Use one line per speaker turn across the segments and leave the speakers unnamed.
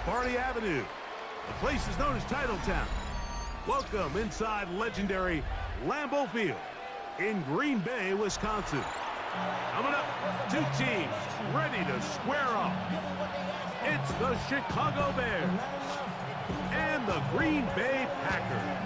Lombardi Avenue. The place is known as Titletown. Welcome inside legendary Lambeau Field in Green Bay, Wisconsin. Coming up, two teams ready to square off. It's the Chicago Bears and the Green Bay Packers.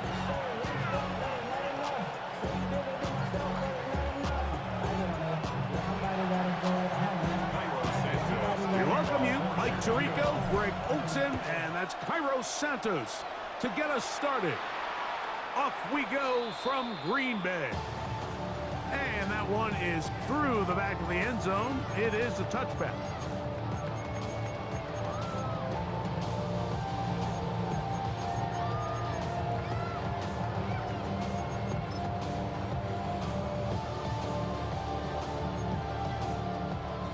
We welcome you, Mike Tirico, Greg Olson, and that's Cairo Santos to get us started. Off we go from Green Bay. And that one is through the back of the end zone. It is a touchback.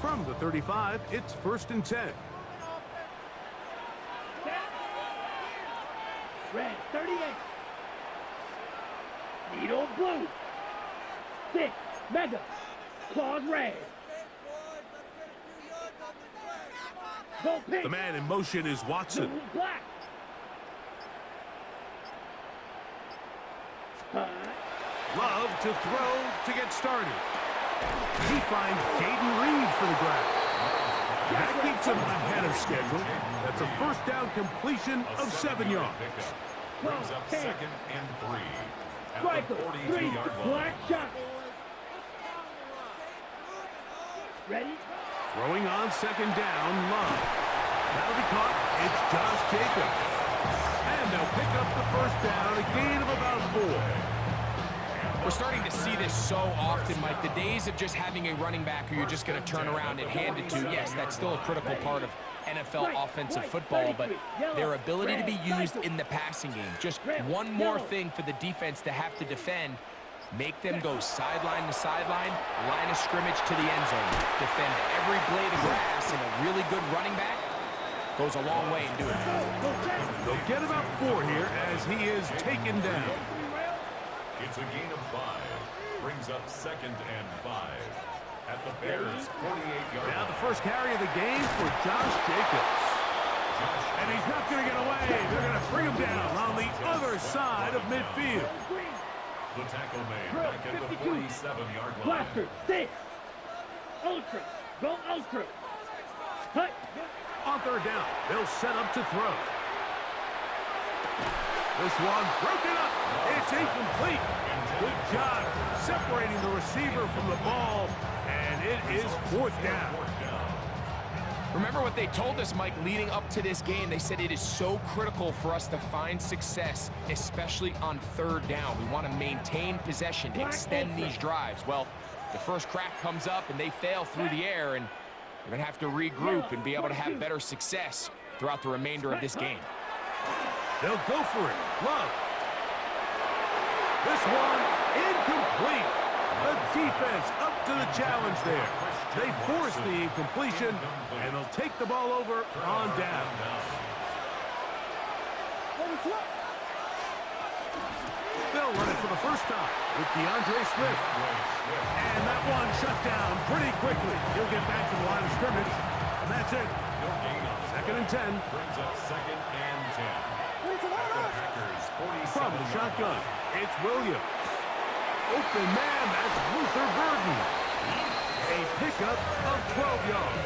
From the 35, it's 1st and 10.
Red 38. Needle blue. 6 mega. Claws red. Go pink.
The man in motion is Watson.
Blue black.
Love to throw to get started. He finds Jaden Reed for the grab. That keeps him ahead of schedule. That's a first down completion of 7 yards.
Brings up 2nd and 3.
Striker, 3, black shot. Ready?
Throwing on 2nd down, Love. That'll be caught. It's Josh Jacobs. And they'll pick up the first down, a gain of about 4.
We're starting to see this so often, Mike. The days of just having a running back who you're just going to turn around and hand it to, yes, that's still a critical part of NFL offensive football, but their ability to be used in the passing game, just one more thing for the defense to have to defend, make them go sideline to sideline, line of scrimmage to the end zone, defend every blade of grass, and a really good running back goes a long way in doing that.
They'll get about 4 here as he is taken down.
It's a gain of 5. Brings up 2nd and 5. At the Bears' 48-yard line.
Now the first carry of the game for Josh Jacobs. And he's not going to get away. They're going to bring him down on the other side of midfield.
The tackle made back at the 47-yard line.
Blaster, 6. Ultra. Go ultra. Hut.
On 3rd down, they'll set up to throw. This one broken up. It's incomplete. Good job separating the receiver from the ball, and it is 4th down.
Remember what they told us, Mike, leading up to this game. They said it is so critical for us to find success, especially on 3rd down. We want to maintain possession, extend these drives. Well, the first crack comes up, and they fail through the air, and we're going to have to regroup and be able to have better success throughout the remainder of this game.
They'll go for it. Love. This one incomplete. The defense up to the challenge there. They force the incompletion, and they'll take the ball over on down. They'll run it for the first time with DeAndre Swift. And that one shut down pretty quickly. He'll get back to the line of scrimmage, and that's it. 2nd and 10.
Brings up 2nd and 10.
From the shotgun, it's Williams. Open man, that's Luther Burden. A pickup of 12 yards.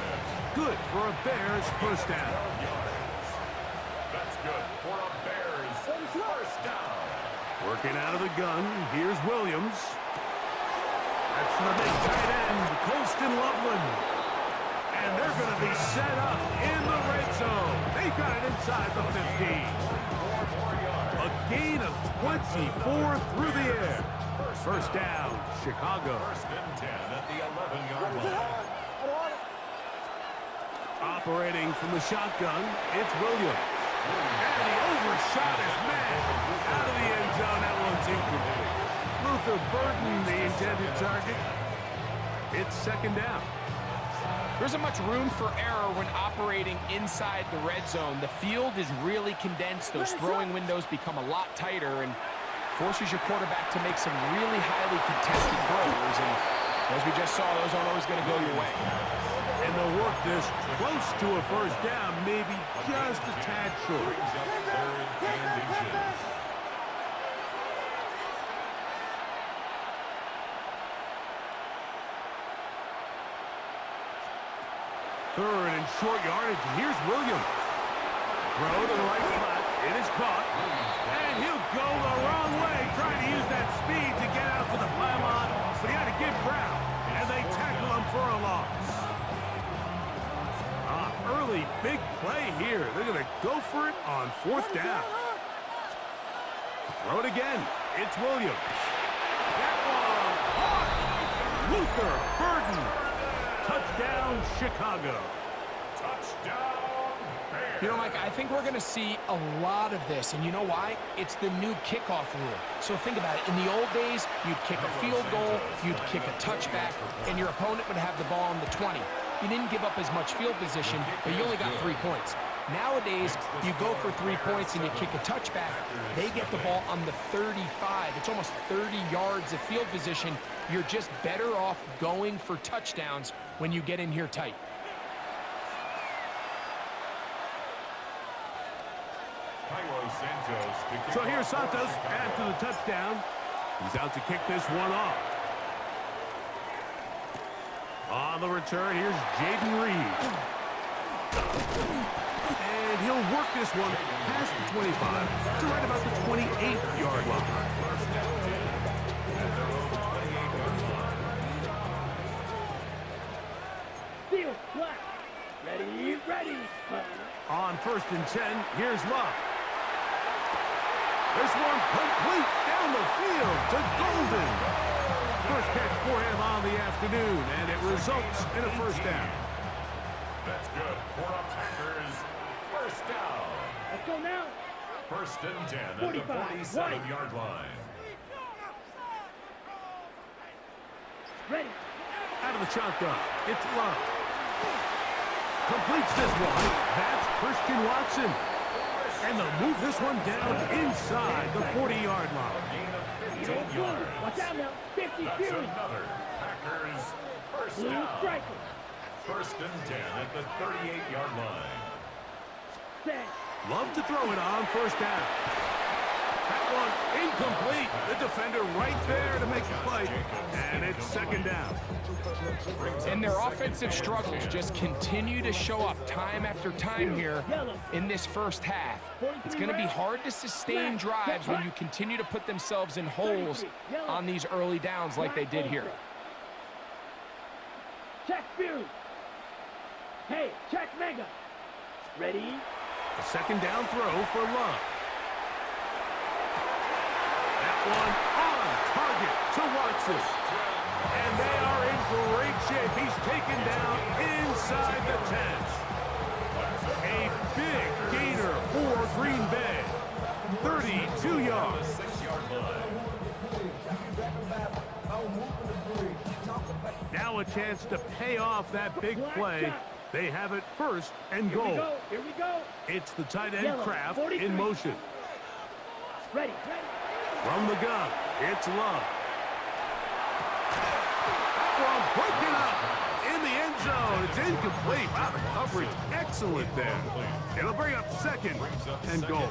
Good for a Bears first down.
That's good for a Bears first down.
Working out of the gun, here's Williams. That's the big tight end, Colston Loveland. And they're going to be set up in the red zone. They've got it inside the 15. A gain of 24 through the air. First down, Chicago.
1st and 10 at the 11-yard line.
Operating from the shotgun, it's Williams. And he overshot his man. Out of the end zone, that one's incomplete. Luther Burden, the intended target. It's 2nd down.
There isn't much room for error when operating inside the red zone. The field is really condensed. Those throwing windows become a lot tighter and forces your quarterback to make some really highly contested throws. And as we just saw, those aren't always going to go your way.
And they'll work this close to a first down, maybe just a tad short.
Brings up third and inches.
Third and short yardage. Here's Williams. Throw to the right flat. It is caught. And he'll go the wrong way, trying to use that speed to get out to the pylon. But he had to give ground, and they tackle him for a loss. Early big play here. They're going to go for it on fourth down. Throw it again. It's Williams. That one caught. Luther Burden. Touchdown, Chicago.
Touchdown, Bears.
You know, Mike, I think we're going to see a lot of this, and you know why? It's the new kickoff rule. So think about it. In the old days, you'd kick a field goal, you'd kick a touchback, and your opponent would have the ball on the 20. You didn't give up as much field position, but you only got 3 points. Nowadays, you go for 3 points and you kick a touchback. They get the ball on the 35. It's almost 30 yards of field position. You're just better off going for touchdowns when you get in here tight.
So here's Santos after the touchdown. He's out to kick this one off. On the return, here's Jaden Reed. And he'll work this one past the 25 to right about the 28-yard line.
Field flat. Ready, ready.
On first and 10, here's Love. This one complete down the field to Golden. First catch for him on the afternoon, and it results in a first down.
That's good for the Packers. First down.
Let's go now.
First and 10 at the
45,
47-yard line.
Ready.
Out of the shotgun, it's Love. Completes this one. That's Christian Watson. And they'll move this one down inside the 40-yard line.
Gain of 15
Blue.
yards.
Watch out now. 50
That's
Fury.
another Packers first
Blue
down.
striker.
First and 10 at the 38-yard line.
Set.
Love to throw it on first down. That one incomplete. The defender right there to make the play. And it's second down.
And their offensive struggles just continue to show up time after time here in this first half. It's going to be hard to sustain drives when you continue to put themselves in holes on these early downs like they did here.
Check Fury. Hey, check Mega. Ready.
A second down throw for Love. That one on target to Watson. And they are in great shape. He's taken down inside the 10. A big gainer for Green Bay. 32 yards.
6-yard line.
Now a chance to pay off that big play. They have it first and
Here we
goal.
go. Here we go.
It's the tight end
Yellow,
Kraft
43.
in motion.
Ready. Ready.
From the gun, it's Love. That one broken up in the end zone. It's incomplete. Wow, the coverage excellent there. It'll bring up second and goal.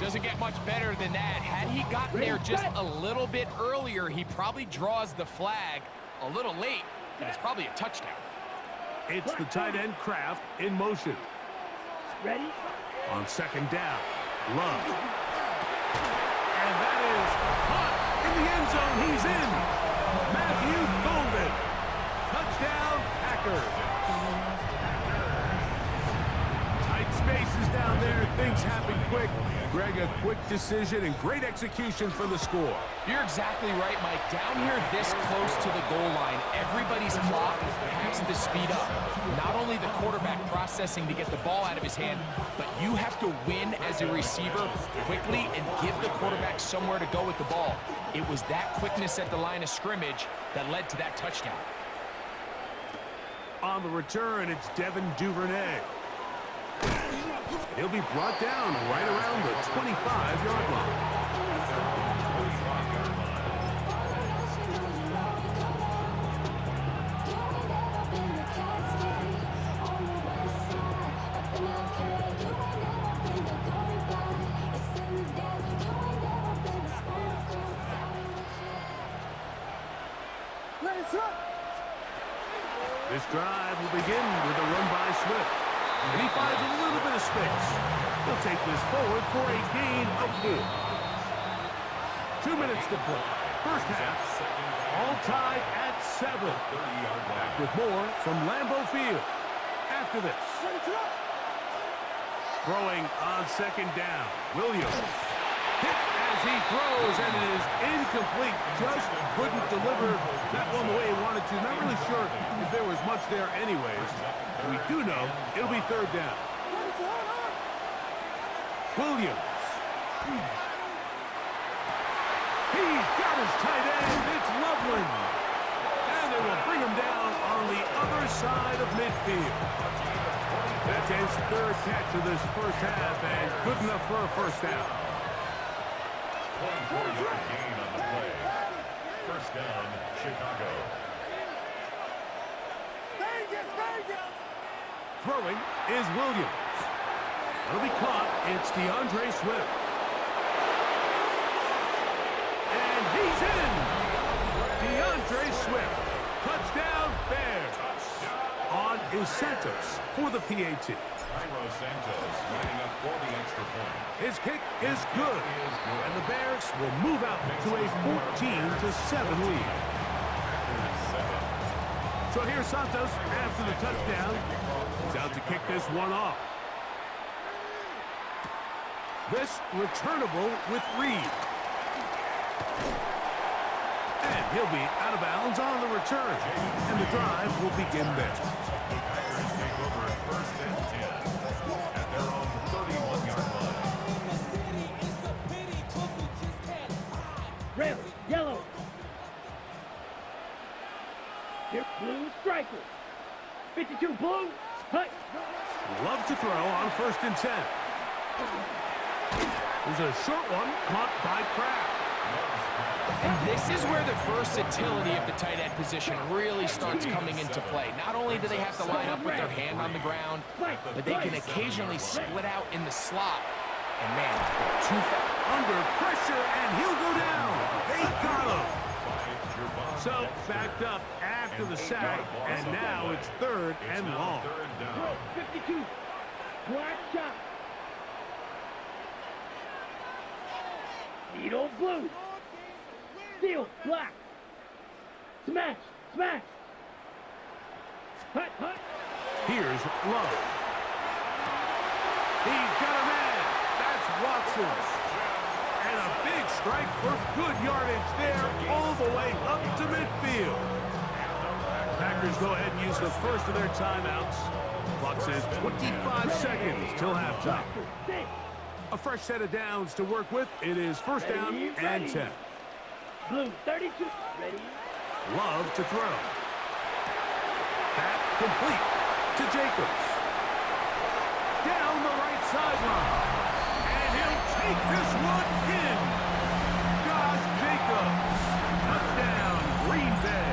Doesn't get much better than that. Had he gotten there just a little bit earlier, he probably draws the flag a little late, and it's probably a touchdown.
It's the tight end Kraft in motion.
Ready.
On second down, Love. And that is caught in the end zone. He's in. Matthew Golden. Touchdown, Packers. Tight spaces down there. Things happen quick. Greg, a quick decision and great execution for the score.
You're exactly right, Mike. Down here this close to the goal line, everybody's clock has to speed up. Not only the quarterback processing to get the ball out of his hand, but you have to win as a receiver quickly and give the quarterback somewhere to go with the ball. It was that quickness at the line of scrimmage that led to that touchdown.
On the return, it's Devin Duvernay. He'll be brought down right around the 25-yard line. This drive will begin with a run by Swift. And he finds a little bit of space. He'll take this forward for a gain of 4. 2 minutes to play. First half, all tied at 7. Back with more from Lambeau Field after this. Throwing on second down. Williams hit as he throws, and it is incomplete. Just couldn't deliver that one the way he wanted to. Not really sure if there was much there anyways. We do know it'll be third down. Williams. He's got his tight end. It's Loveland. And they will bring him down on the other side of midfield. That's his third catch of this first half, and good enough for a first down.
24-yard gain on the play. First down, Chicago.
Throwing is Williams. It'll be caught. It's DeAndre Swift. And he's in. DeAndre Swift. Touchdown, Bears. On is Santos for the PAT.
Cairo Santos lining up for the extra point.
His kick is good. And the Bears will move out to a 14-7 lead. So here's Santos after the touchdown. He's out to kick this one off. This returnable with Reed. And he'll be out of bounds on the return. And the drive will begin there.
The Packers take over at first and 10 at their own 31-yard line.
Red, yellow. Here, blue striker. 52 blue. Hut.
Love to throw on first and 10. There's a short one caught by Kraft.
And this is where the versatility of the tight end position really starts coming into play. Not only do they have to line up with their hand on the ground, but they can occasionally split out in the slot. And man, too fast.
Under pressure, and he'll go down. They got him. So backed up after the sack, and now it's third and long.
52. Black shot. Needle blue. Steel black. Smash. Smash. Hut. Hut.
Here's Love. He's got a man. That's Watson's. And a big strike for good yardage there all the way up to midfield. Packers go ahead and use the first of their timeouts. Clock says 25 seconds till halftime. A fresh set of downs to work with. It is first down and 10.
Blue 32. Ready.
Love to throw. That complete to Jacobs. Down the right sideline. And he'll take this one in. Josh Jacobs. Touchdown, Green Bay.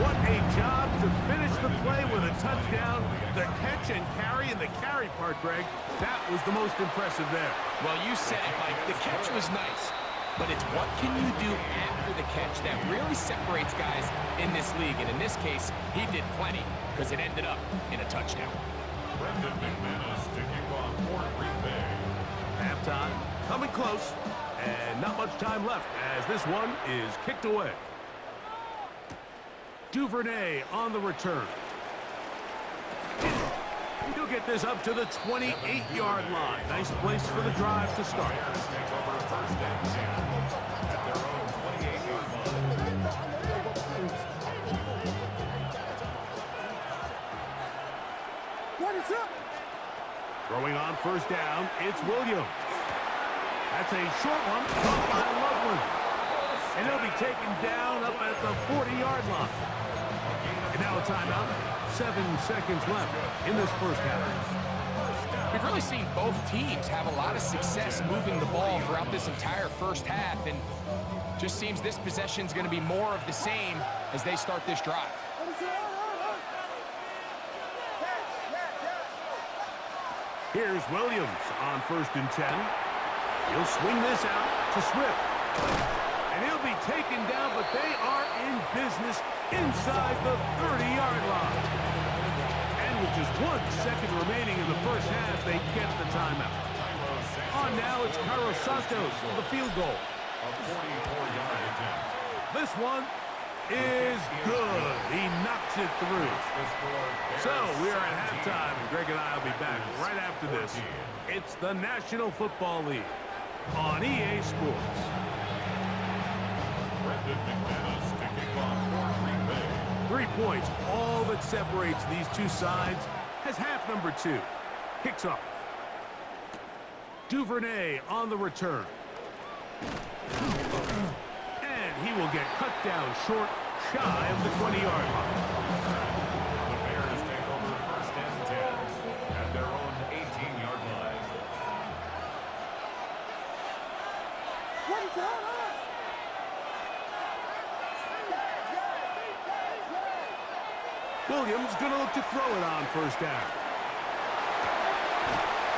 What a job to finish the play with a touchdown. The catch and carry, and the carry part, Greg, that was the most impressive there.
Well, you said it, Mike. The catch was nice, but it's what can you do after the catch that really separates guys in this league. And in this case, he did plenty because it ended up in a touchdown.
Brendan McManus to kick off for Green Bay.
Halftime, coming close, and not much time left as this one is kicked away. Duvernay on the return. He'll get this up to the 28-yard line. Nice place for the drive to start.
Bears take over first and 10 at their own 28-yard line.
What is up?
Throwing on first down, it's Williams. That's a short one, caught by Loveland. And he'll be taken down up at the 40-yard line. And now a timeout. 7 seconds left in this first half.
We've really seen both teams have a lot of success moving the ball throughout this entire first half, and just seems this possession is going to be more of the same as they start this drive.
Here's Williams on first and 10. He'll swing this out to Swift. And he'll be taken down, but they are in business inside the 30-yard line. And with just 1 second remaining in the first half, they get the timeout. On now, it's Carlos Santos for the field goal.
A 44-yard attempt.
This one is good. He knocks it through. So we are at halftime, and Greg and I will be back right after this. It's the National Football League on EA Sports.
Brendan McManus to kick off for Green Bay.
3 points, all that separates these two sides, as half number 2 kicks off. Duvernay on the return. And he will get cut down short, shy of the 20-yard line.
The Bears take over first and 10 at their own 18-yard line.
What is that?
Williams going to look to throw it on first down.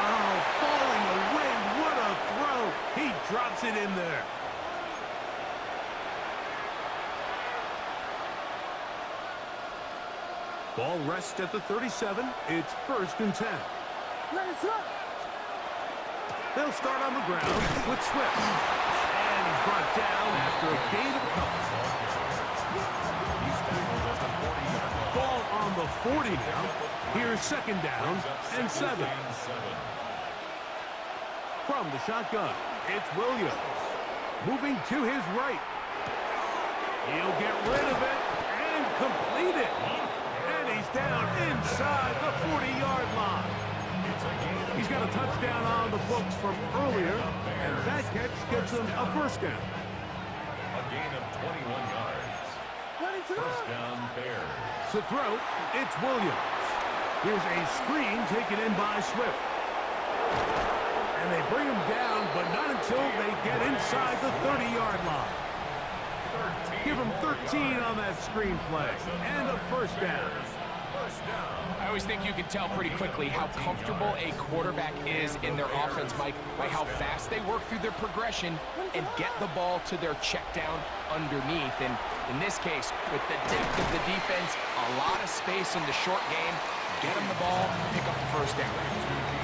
Oh, falling away. What a throw. He drops it in there. Ball rests at the 37. It's first and 10. They'll start on the ground with Swift. And he's brought down after a gain of a couple. Ball on the 40 now. Here's second down and 7. From the shotgun, it's Williams. Moving to his right. He'll get rid of it and complete it. And he's down inside the 40-yard line. He's got a touchdown on the books from earlier, and that catch gets him a first down.
A gain of 21 yards. First down, Bears.
To throw, it's Williams. Here's a screen taken in by Swift. And they bring him down, but not until they get inside the 30-yard line. Give him 13 on that screen play, and a first down.
I always think you can tell pretty quickly how comfortable a quarterback is in their offense, Mike, by how fast they work through their progression and get the ball to their check down underneath. And in this case, with the depth of the defense, a lot of space in the short game, get them the ball, pick up the first down.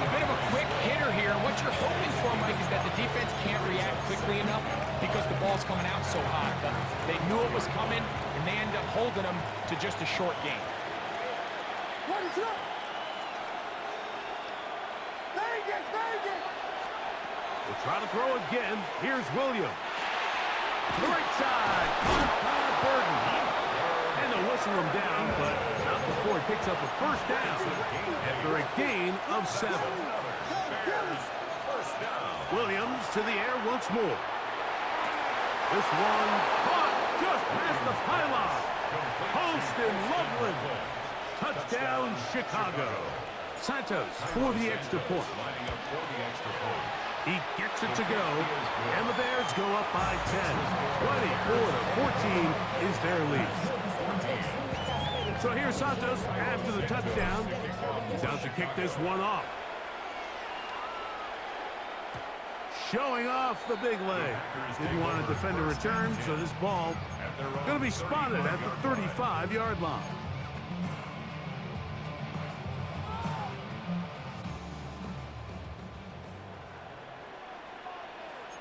A bit of a quick hitter here. What you're hoping for, Mike, is that the defense can't react quickly enough because the ball's coming out so hot. But they knew it was coming, and they end up holding them to just a short game.
What is up?
We'll try to throw again. Here's Williams. To the right side. Burden. And they'll whistle him down, but not before he picks up a first down after a gain of 7. Williams to the air once more. This one caught just past the pylon. Poston Loveland. Touchdown, Chicago. Santos for the extra point. He gets it to go, and the Bears go up by 10. 24-14 is their lead. So here's Santos after the touchdown. He's out to kick this one off. Showing off the big leg. Didn't want to defend a return, so this ball going to be spotted at the 35-yard line.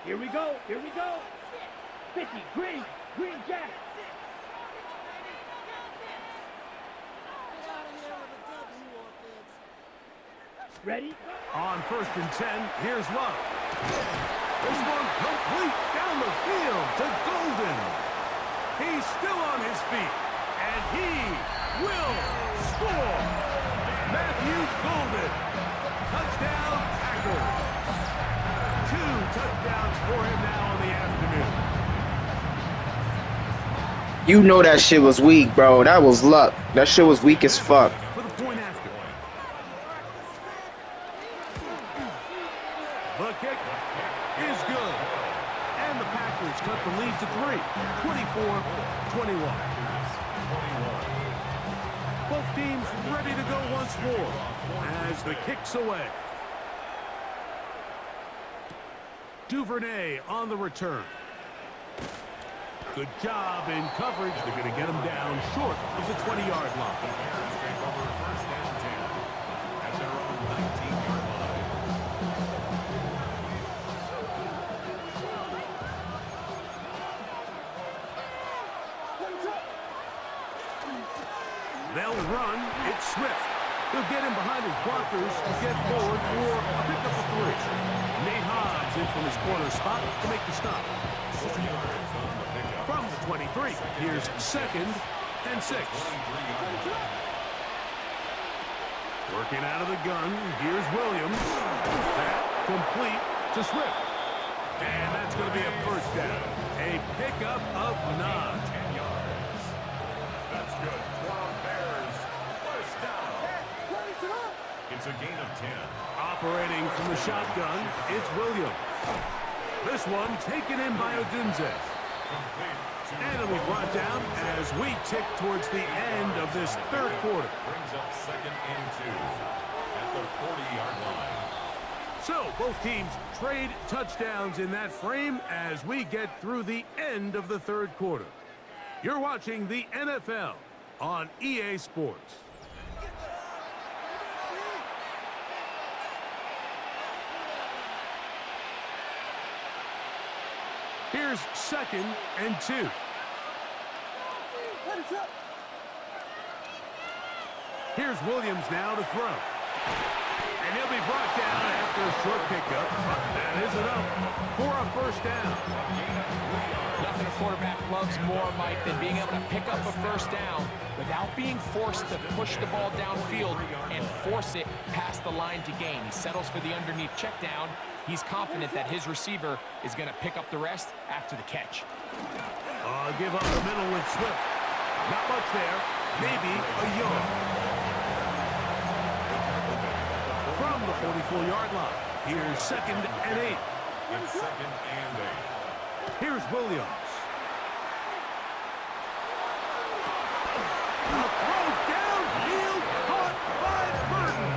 Here we go. 50, green jack. Ready?
On first and 10, here's Love. This one complete down the field to Golden. He's still on his feet, and he will score. Matthew Golden. Touchdown, Packers. 2 touchdowns for him now in the afternoon.
You know that shit was weak, bro. That was luck. That shit was weak as fuck.
For the point after. The kick is good. And the Packers cut the lead to 3. 24-21. Both teams ready to go once more as the kick's away. Duvernay on the return. Good job in coverage. They're going to get him down short of the 20-yard line.
The Bears take over first and 10 at their own 19-yard line.
They'll run. It's Swift. He'll get him behind his blockers to get forward for a pickup of 3. Nate Hobbs in from his corner spot to make the stop.
4 yards on the pickup.
From the 23, here's 2nd and 6.
23 yards.
Working out of the gun, here's Williams. That complete to Swift. And that's going to be a first down. A pickup of 9.
10 yards. That's good. For the Bears. First down. It's a gain of 10.
Operating from the shotgun, it's Williams. This one taken in by Odunze.
Complete to
And it'll be brought down as we tick towards the end of this third quarter.
brings up 2nd and 2 at the 40-yard line.
So both teams trade touchdowns in that frame as we get through the end of the third quarter. You're watching the NFL on EA Sports. Here's 2nd and 2. Here's Williams now to throw. And he'll be brought down after a short pickup. But that is enough for a first down.
Nothing a quarterback loves more, Mike, than being able to pick up a first down without being forced to push the ball downfield and force it past the line to gain. He settles for the underneath check down. He's confident that his receiver is going to pick up the rest after the catch.
Give up the middle with Swift. Not much there. Maybe a yard. From the 44-yard line, here's 2nd and 8.
It's 2nd and 8.
Here's Williams. A throw downfield caught by Burton.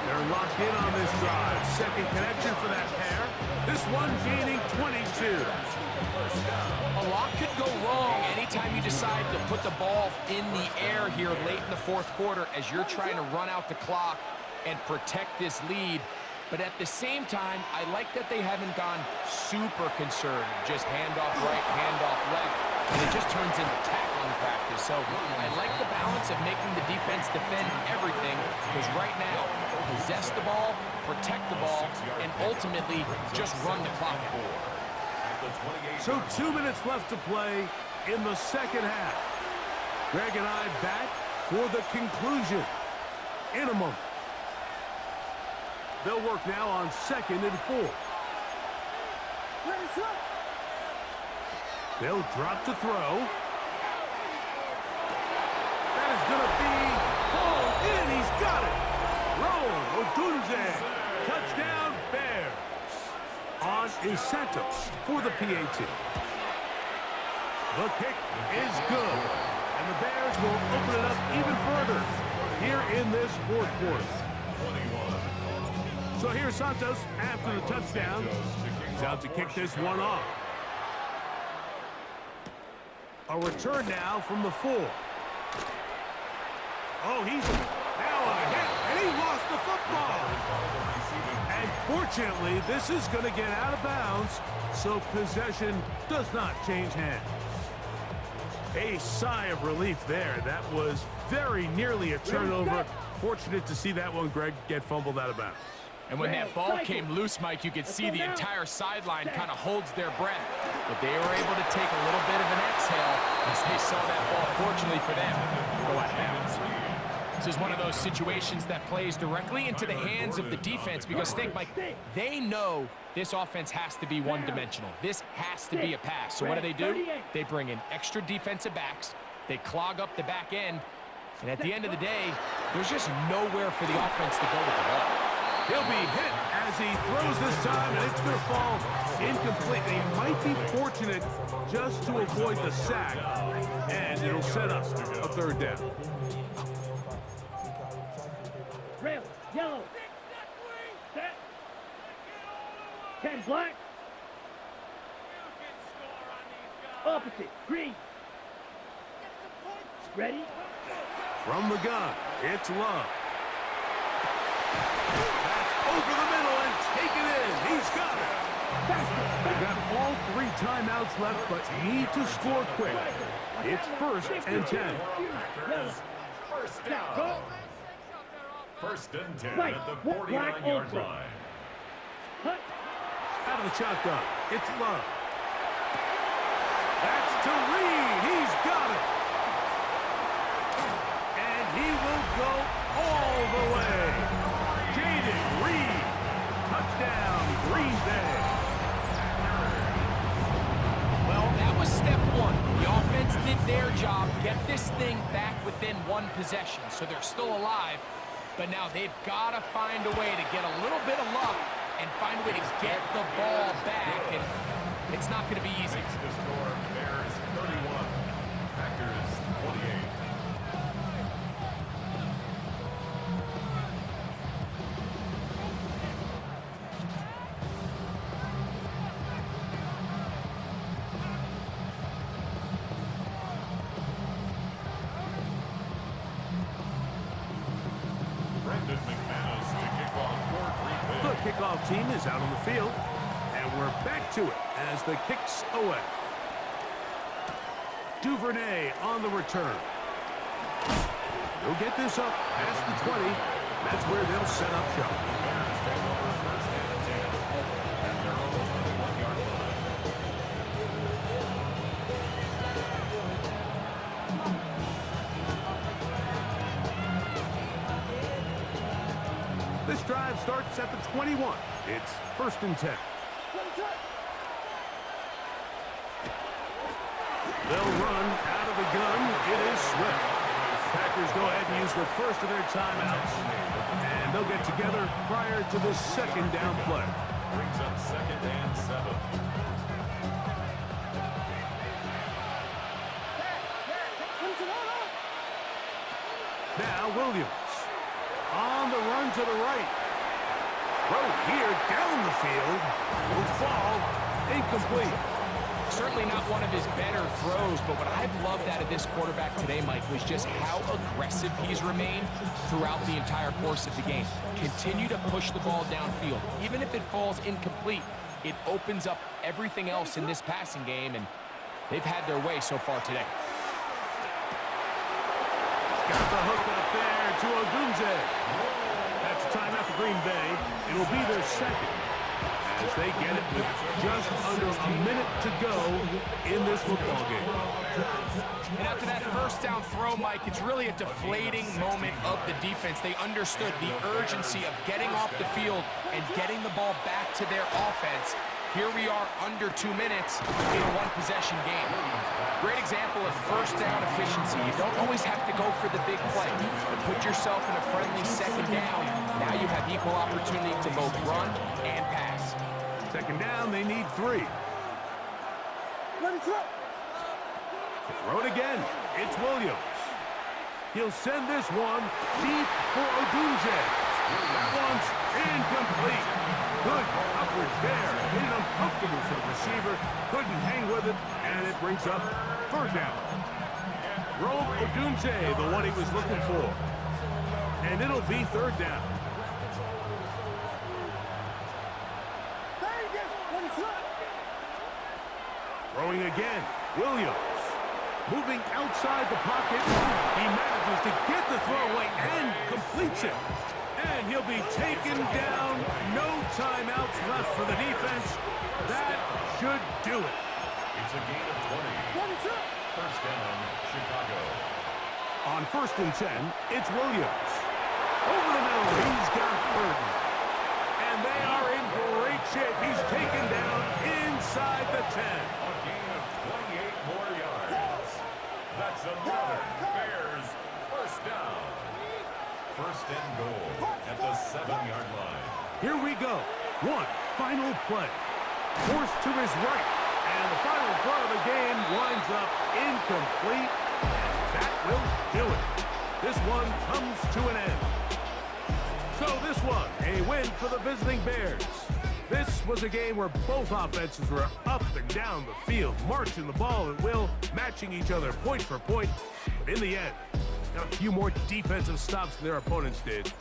They're locked in on this drive. Second connection for that pair. This one gaining 22.
A lot could go wrong anytime you decide to put the ball in the air here late in the fourth quarter as you're trying to run out the clock and protect this lead. But at the same time, I like that they haven't gone super conservative. Just handoff right, handoff left, and it just turns into tackling practice. So I like the balance of making the defense defend everything, because right now, possess the ball, protect the ball, and ultimately just run the clock out.
So 2 minutes left to play in the second half. Greg and I back for the conclusion in a moment. They'll work now on 2nd and 4. They'll drop to throw. That is going to be hauled in. He's got it. Roll Odunze. Touchdown Bears. On is Santos for the PAT. The kick is good. And the Bears will open it up even further here in this fourth quarter. So here's Santos after the touchdown. He's out to kick this one off. A return now from the 4. Oh, he's now a hit, and he lost the football. And fortunately, this is going to get out of bounds, so possession does not change hands. A sigh of relief there. That was very nearly a turnover. Fortunate to see that one, Greg, get fumbled out of bounds.
And when that ball came loose, Mike, you could see the entire sideline kind of holds their breath. But they were able to take a little bit of an exhale as they saw that ball, fortunately for them, go out of bounds. This is one of those situations that plays directly into the hands of the defense because think, Mike, they know this offense has to be one-dimensional. This has to be a pass. So what do? They bring in extra defensive backs. They clog up the back end. And at the end of the day, there's just nowhere for the offense to go with the ball.
He'll be hit as he throws this time, and it's going to fall incomplete. They might be fortunate just to avoid the sack, and it'll set up a third down.
Red, yellow. Set. 10 black. opposite. Green. Ready?
From the gun, it's Love. That's over the middle and taken in. He's got it. They've got all 3 timeouts left, but need to score quick. It's 1st and 10.
First down. 1st and 10
Right.
at the
Black
49-yard
ultra.
line.
Hut.
Out of the shotgun, it's Love. That's to Reed. He's got it. And he will go all the way. Jaden Reed. Touchdown, Green Bay.
Well, that was step 1. The offense did their job, get this thing back within 1 possession, so they're still alive. But now they've got to find a way to get a little bit of luck and find a way to get the ball back, and it's not going to be easy.
Makes the score Bears 31, Packers 28.
The kickoff team is out on the field, and we're back to it as the kick's away. Duvernay on the return. He'll get this up past the 20. That's where they'll set up shop. This drive starts at the 21. It's 1st and 10. They'll run out of the gun. It is Swift. Packers go ahead and use the first of their timeouts, and they'll get together prior to the 2nd down play.
Brings up 2nd and 7.
Now Williams on the run to the right. Throw here down the field. Will fall. Incomplete.
Certainly not one of his better throws, but what I've loved out of this quarterback today, Mike, was just how aggressive he's remained throughout the entire course of the game. Continue to push the ball downfield. Even if it falls incomplete, it opens up everything else in this passing game, and they've had their way so far today.
Got the hook up there to Ogunze. That's timeout for Green Bay. It'll be their 2nd. As they get it with just under a minute to go in this football game.
And after that 1st down throw, Mike, it's really a deflating moment of the defense. They understood the urgency of getting off the field and getting the ball back to their offense. Here we are under 2 minutes in a 1-possession game. Great example of 1st down efficiency. You don't always have to go for the big play, but put yourself in a friendly 2nd down. Now you have equal opportunity to both run and pass.
2nd down, they need 3.
Let it throw.
Throw it again. It's Williams. He'll send this one deep for Ogunze. That one's incomplete. Good coverage there. Made it uncomfortable for the receiver. Couldn't hang with it, and it brings up 3rd down. Rome Ogunze, the one he was looking for. And it'll be 3rd down. Throwing again. Williams. Moving outside the pocket. He manages to get the throw away and completes it. And he'll be taken down. No timeouts left for the defense. That should do it.
It's a gain of 20. 1st down, Chicago.
On 1st and 10, it's Williams. Over the middle, he's got Burton. And they are in great shape. He's taken down inside the 10.
A gain of 28 more yards. That's another Bears 1st down. 1st and goal at the 7-yard line.
Here we go. One final play. Forced to his right. And the final throw of the game winds up incomplete. And that will do it. This one comes to an end. So this one, a win for the visiting Bears. This was a game where both offenses were up and down the field, marching the ball at will, matching each other point for point. But in the end, got a few more defensive stops than their opponents did.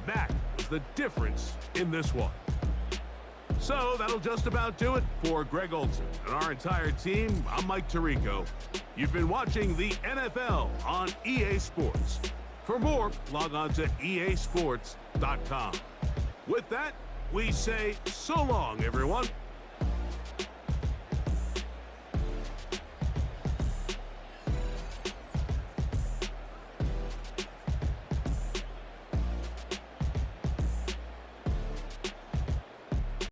That was the difference in this one. So that'll just about do it for Greg Olson and our entire team. I'm Mike Tirico. You've been watching the NFL on EA Sports. For more, log on to easports.com. With that, we say so long, everyone.